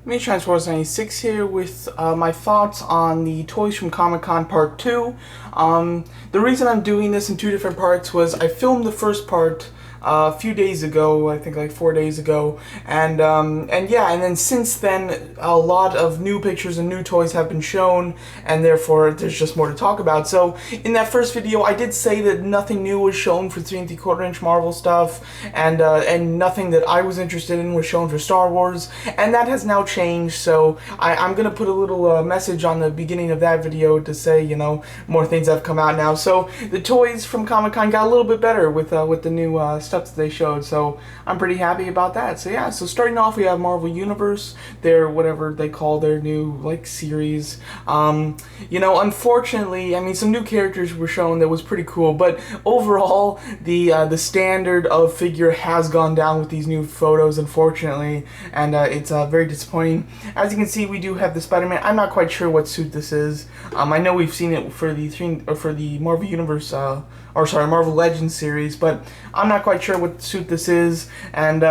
MiniTransformers96 here with my thoughts on the Toys from Comic-Con Part 2. The reason I'm doing this in two different parts was I filmed the first part a few days ago, I think like 4 days ago, and then since then a lot of new pictures and new toys have been shown, and therefore there's just more to talk about. So in that first video I did say that nothing new was shown for 3 3/4-inch Marvel stuff, and nothing that I was interested in was shown for Star Wars, and that has now changed. So I'm gonna put a little message on the beginning of that video to say, you know, more things have come out now. So the toys from Comic-Con got a little bit better with the new stuff that they showed, so I'm pretty happy about that. So yeah, so starting off we have Marvel Universe, their whatever they call their new like series. You know, unfortunately, I mean, some new characters were shown that was pretty cool, but overall the standard of figure has gone down with these new photos, unfortunately, and it's very disappointing. As you can see, we do have the Spider-Man. I'm not quite sure what suit this is. I know we've seen it for the Marvel Universe Marvel Legends series, but I'm not quite sure what suit this is, and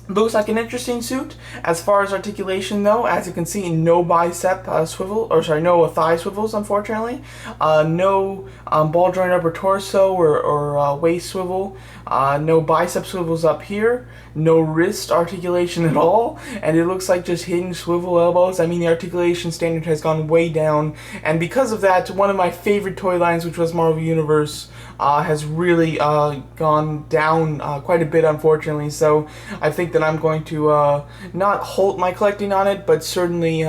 looks like an interesting suit. As far as articulation though, as you can see, no bicep swivel, no thigh swivels, unfortunately. No ball joint upper torso or waist swivel. No bicep swivels up here. No wrist articulation at all. And it looks like just hidden swivel elbows. I mean, the articulation standard has gone way down. And because of that, one of my favorite toy lines, which was Marvel Universe, has really gone down quite a bit, unfortunately. So I think that I'm going to not halt my collecting on it, but certainly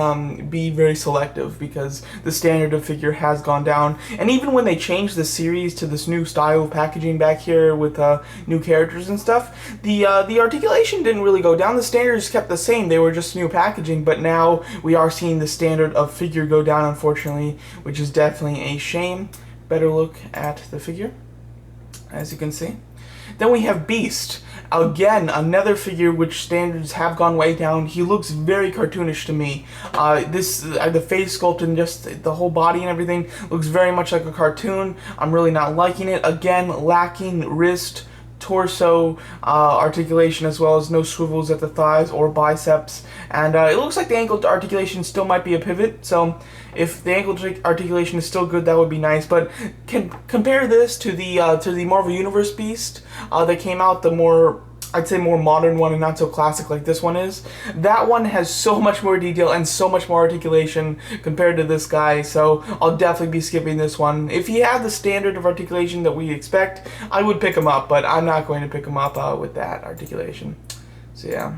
be very selective, because the standard of figure has gone down. And even when they changed the series to this new style of packaging back here with new characters and stuff, the articulation didn't really go down. The standards kept the same. They were just new packaging, but now we are seeing the standard of figure go down, unfortunately, which is definitely a shame. Better look at the figure, as you can see. Then we have Beast. Again, another figure which standards have gone way down. He looks very cartoonish to me. The face sculpt and just the whole body and everything looks very much like a cartoon. I'm really not liking it. Again, lacking wrist, torso articulation, as well as no swivels at the thighs or biceps, and it looks like the ankle articulation still might be a pivot. So if the ankle articulation is still good, that would be nice. But compare this to the Marvel Universe Beast that came out, the more, I'd say, more modern one and not so classic like this one is. That one has so much more detail and so much more articulation compared to this guy, so I'll definitely be skipping this one. If he had the standard of articulation that we expect, I would pick him up, but I'm not going to pick him up with that articulation. So yeah.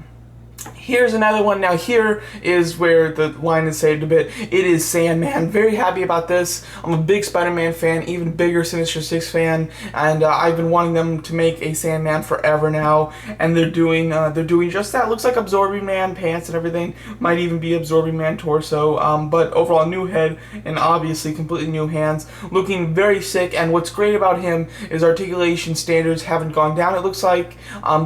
Here's another one. Now here is where the line is saved a bit. It is Sandman. Very happy about this. I'm a big Spider-Man fan, even bigger Sinister Six fan, and I've been wanting them to make a Sandman forever now, and they're doing just that. Looks like Absorbing Man pants and everything. Might even be Absorbing Man torso, but overall new head and obviously completely new hands. Looking very sick, and what's great about him is articulation standards haven't gone down. It looks like,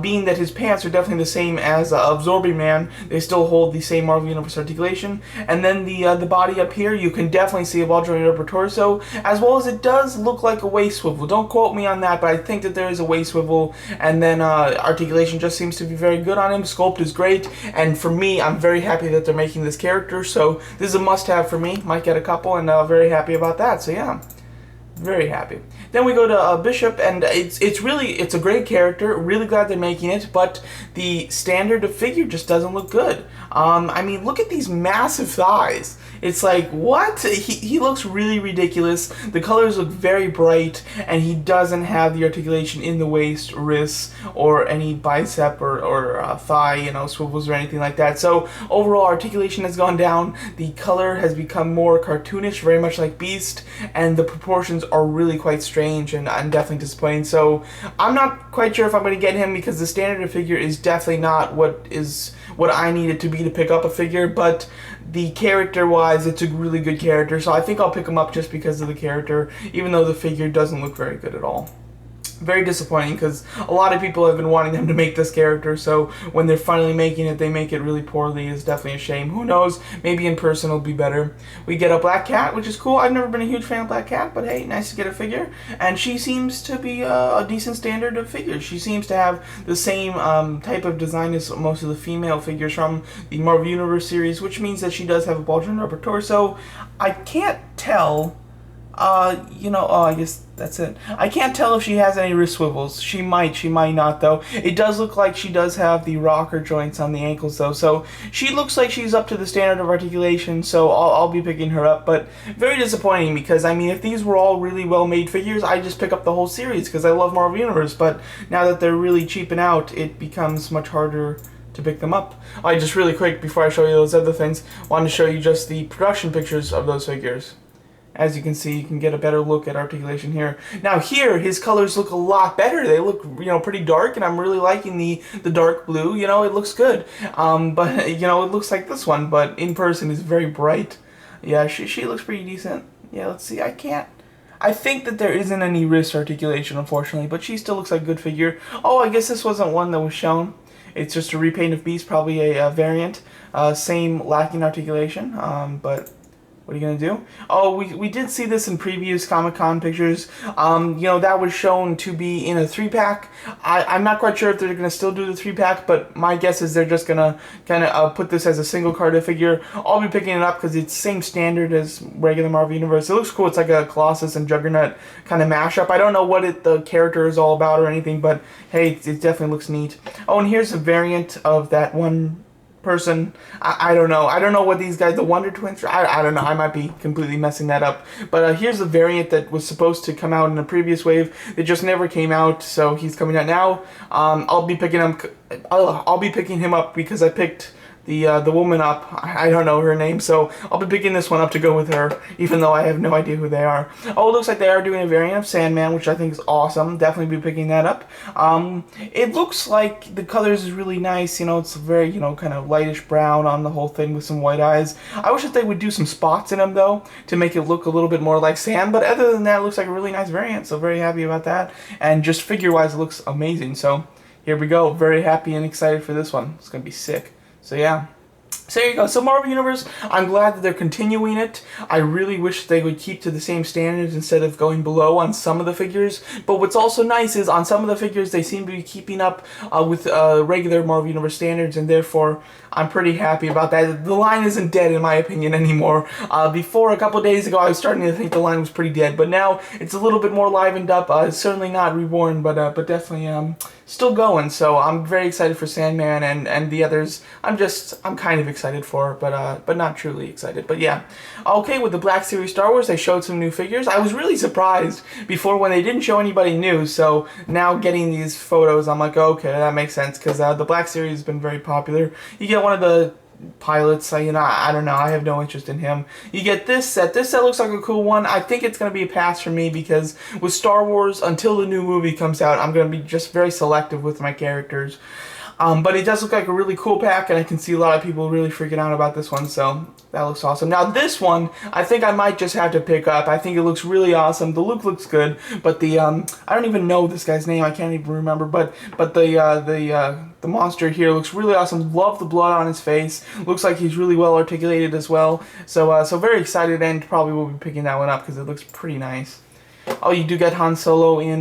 being that his pants are definitely the same as Absorbing Man, they still hold the same Marvel Universe articulation. And then the body up here, you can definitely see a ball jointed upper torso, as well as it does look like a waist swivel. Don't quote me on that, but I think that there is a waist swivel. And then articulation just seems to be very good on him. Sculpt is great, and for me, I'm very happy that they're making this character. So this is a must-have for me. Might get a couple, and very happy about that. So yeah. Very happy. Then we go to Bishop, and it's a great character. Really glad they're making it, but the standard of figure just doesn't look good. I mean, look at these massive thighs. It's like, what? He looks really ridiculous. The colors look very bright, and he doesn't have the articulation in the waist, wrists, or any bicep or thigh, you know, swivels or anything like that. So overall, articulation has gone down. The color has become more cartoonish, very much like Beast, and the proportions are really quite strange, and I'm definitely disappointed. So I'm not quite sure if I'm going to get him, because the standard of figure is definitely not what I need it to be to pick up a figure, but the character-wise, it's a really good character, so I think I'll pick him up just because of the character, even though the figure doesn't look very good at all. Very disappointing because a lot of people have been wanting them to make this character, so when they're finally making it, they make it really poorly. It's definitely a shame. Who knows? Maybe in person it'll be better. We get a Black Cat, which is cool. I've never been a huge fan of Black Cat, but hey, nice to get a figure. And she seems to be a decent standard of figures. She seems to have the same type of design as most of the female figures from the Marvel Universe series, which means that she does have a bulging upper torso. I can't tell. I guess that's it. I can't tell if she has any wrist swivels. She might not, though. It does look like she does have the rocker joints on the ankles, though, so she looks like she's up to the standard of articulation, so I'll be picking her up, but very disappointing, because, I mean, if these were all really well-made figures, I'd just pick up the whole series, because I love Marvel Universe, but now that they're really cheaping out, it becomes much harder to pick them up. Just really quick, before I show you those other things, wanted to show you just the production pictures of those figures. As you can see, you can get a better look at articulation here. Now here, his colors look a lot better. They look, pretty dark, and I'm really liking the dark blue. It looks good. But, it looks like this one, but in person is very bright. Yeah, she looks pretty decent. Yeah, let's see. I think that there isn't any wrist articulation, unfortunately, but she still looks like a good figure. Oh, I guess this wasn't one that was shown. It's just a repaint of Beast, probably a variant. Same lacking articulation, but what are you going to do? Oh, we did see this in previous Comic-Con pictures. That was shown to be in a 3-pack. I'm not quite sure if they're going to still do the 3-pack, but my guess is they're just going to kind of put this as a single carded figure. I'll be picking it up because it's same standard as regular Marvel Universe. It looks cool. It's like a Colossus and Juggernaut kind of mashup. I don't know what the character is all about or anything, but hey, it definitely looks neat. Oh, and here's a variant of that one person. I don't know. I don't know what these guys, the Wonder Twins, I don't know. I might be completely messing that up. But here's a variant that was supposed to come out in a previous wave. It just never came out, so he's coming out now. I'll be picking him up because I picked the woman up. I don't know her name, so I'll be picking this one up to go with her, even though I have no idea who they are. Oh, it looks like they are doing a variant of Sandman, which I think is awesome. Definitely be picking that up. It looks like the colors is really nice. It's very, kind of lightish brown on the whole thing with some white eyes. I wish that they would do some spots in them, though, to make it look a little bit more like sand, but other than that, it looks like a really nice variant, so very happy about that. And just figure-wise, it looks amazing, so here we go. Very happy and excited for this one. It's going to be sick. So yeah. So there you go. So Marvel Universe, I'm glad that they're continuing it. I really wish they would keep to the same standards instead of going below on some of the figures. But what's also nice is on some of the figures, they seem to be keeping up with regular Marvel Universe standards, and therefore I'm pretty happy about that. The line isn't dead, in my opinion, anymore. Before, a couple of days ago, I was starting to think the line was pretty dead, but now it's a little bit more livened up. It's certainly not reborn, but definitely still going. So I'm very excited for Sandman and the others. I'm kind of excited for, but not truly excited. But yeah, okay. With the Black Series Star Wars, they showed some new figures. I was really surprised before when they didn't show anybody new. So now getting these photos, I'm like, okay, that makes sense, because the Black Series has been very popular. You get one of the pilots, I don't know, I have no interest in him. You get this set. This set looks like a cool one. I think it's going to be a pass for me, because with Star Wars, until the new movie comes out, I'm going to be just very selective with my characters. But it does look like a really cool pack, and I can see a lot of people really freaking out about this one, so that looks awesome. Now this one, I think I might just have to pick up. I think it looks really awesome. The look looks good, but the I don't even know this guy's name. I can't even remember. But the monster here looks really awesome. Love the blood on his face. Looks like he's really well articulated as well. So very excited, and probably will be picking that one up because it looks pretty nice. Oh, you do get Han Solo in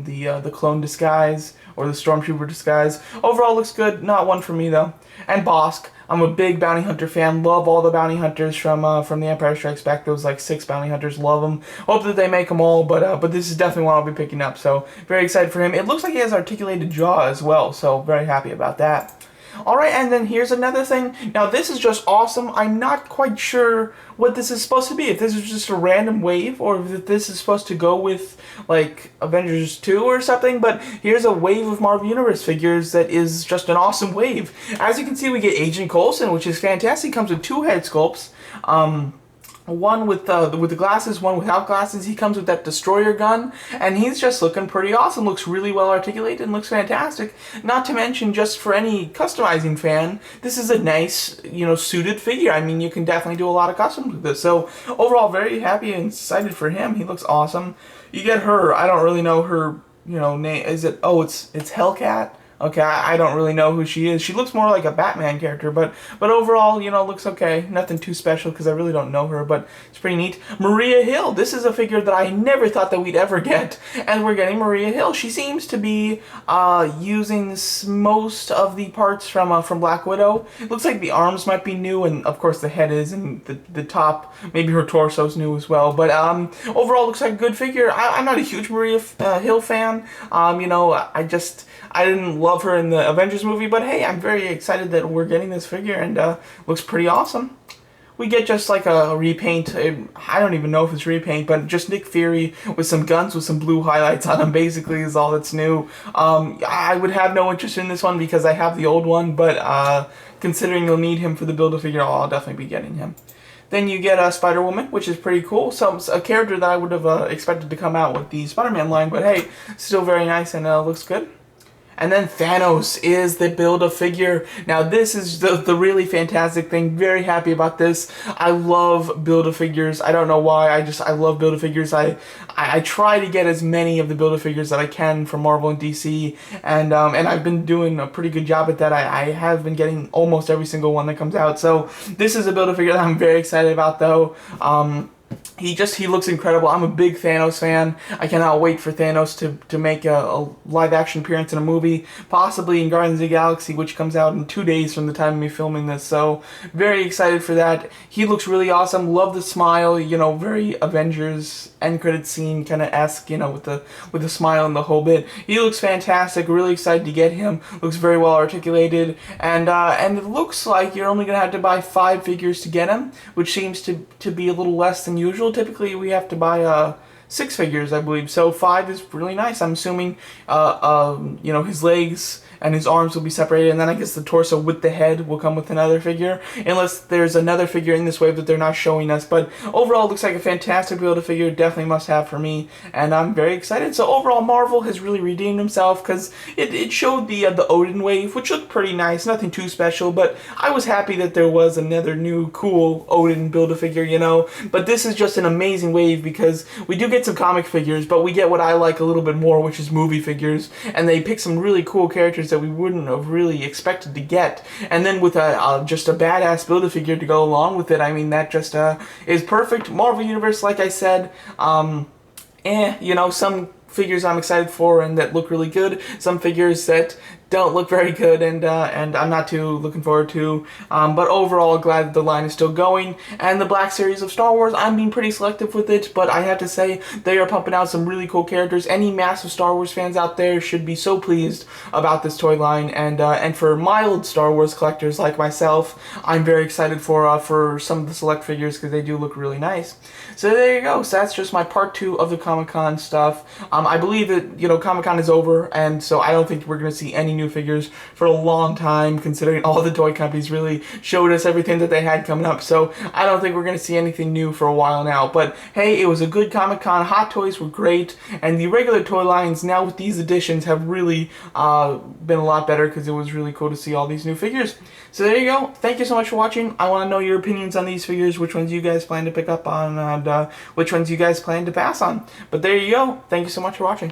the clone disguise, or the Stormtrooper disguise. Overall looks good. Not one for me though. And Bosk. I'm a big bounty hunter fan. Love all the bounty hunters from The Empire Strikes Back. Those like 6 bounty hunters. Love them. Hope that they make them all. But this is definitely one I'll be picking up. So very excited for him. It looks like he has articulated jaw as well. So very happy about that. Alright, and then here's another thing. Now this is just awesome. I'm not quite sure what this is supposed to be. If this is just a random wave, or if this is supposed to go with like Avengers 2 or something, but here's a wave of Marvel Universe figures that is just an awesome wave. As you can see, we get Agent Coulson, which is fantastic. He comes with 2 head sculpts. One with the glasses, one without glasses. He comes with that destroyer gun, and he's just looking pretty awesome. Looks really well articulated and looks fantastic. Not to mention, just for any customizing fan, this is a nice, suited figure. I mean, you can definitely do a lot of customs with this. So overall, very happy and excited for him. He looks awesome. You get her. I don't really know her name is it? Oh, it's Hellcat. Okay, I don't really know who she is. She looks more like a Batman character, but overall, looks okay. Nothing too special because I really don't know her, but it's pretty neat. Maria Hill. This is a figure that I never thought that we'd ever get, and we're getting Maria Hill. She seems to be using most of the parts from Black Widow. It looks like the arms might be new, and of course the head is, and the top, maybe her torso's new as well. But overall, looks like a good figure. I'm not a huge Maria Hill fan. I didn't love her in the Avengers movie, but hey, I'm very excited that we're getting this figure, and looks pretty awesome. We get just like a repaint. I don't even know if it's repaint, but just Nick Fury with some guns with some blue highlights on them basically is all that's new. I would have no interest in this one because I have the old one, but considering you'll need him for the Build-A-Figure, I'll definitely be getting him. Then you get Spider-Woman, which is pretty cool. A character that I would have expected to come out with the Spider-Man line, but hey, still very nice and looks good. And then Thanos is the Build-A-Figure. Now this is the really fantastic thing. Very happy about this. I love Build-A-Figures. I don't know why. I love Build-A-Figures. I try to get as many of the Build-A-Figures that I can from Marvel and DC, and I've been doing a pretty good job at that. I have been getting almost every single one that comes out. So this is a Build-A-Figure that I'm very excited about, though. He looks incredible. I'm a big Thanos fan. I cannot wait for Thanos to make a live-action appearance in a movie, possibly in Guardians of the Galaxy, which comes out in 2 days from the time of me filming this. So, very excited for that. He looks really awesome. Love the smile, very Avengers end credit scene kind of esque, with the smile and the whole bit. He looks fantastic. Really excited to get him. Looks very well articulated, and it looks like you're only gonna have to buy 5 figures to get him, which seems to be a little less than usual. Typically, we have to buy 6 figures, I believe. So 5 is really nice. I'm assuming, his legs and his arms will be separated, and then I guess the torso with the head will come with another figure, unless there's another figure in this wave that they're not showing us. But overall, it looks like a fantastic Build-A-Figure, definitely must have for me, and I'm very excited. So overall, Marvel has really redeemed himself, because it showed the Odin wave, which looked pretty nice, nothing too special, but I was happy that there was another new cool Odin Build-A-Figure, but this is just an amazing wave, because we do get some comic figures, but we get what I like a little bit more, which is movie figures, and they pick some really cool characters that we wouldn't have really expected to get, and then with just a badass Build-A-Figure to go along with it, I mean, that just is perfect. Marvel Universe, like I said, some figures I'm excited for and that look really good, some figures that don't look very good, and I'm not too looking forward to, but overall glad that the line is still going. And the Black Series of Star Wars, I'm being pretty selective with it, but I have to say they are pumping out some really cool characters. Any massive Star Wars fans out there should be so pleased about this toy line, and for mild Star Wars collectors like myself, I'm very excited for some of the select figures, because they do look really nice. So there you go. So that's just my part 2 of the Comic-Con stuff. I believe that Comic-Con is over, and so I don't think we're going to see any new figures for a long time, considering all the toy companies really showed us everything that they had coming up. So I don't think we're going to see anything new for a while now. But hey, it was a good Comic-Con. Hot toys were great, and the regular toy lines now with these additions have really been a lot better, because it was really cool to see all these new figures. So there you go. Thank you so much for watching. I want to know your opinions on these figures, which ones you guys plan to pick up on, and which ones you guys plan to pass on. But there you go. Thank you so much for watching.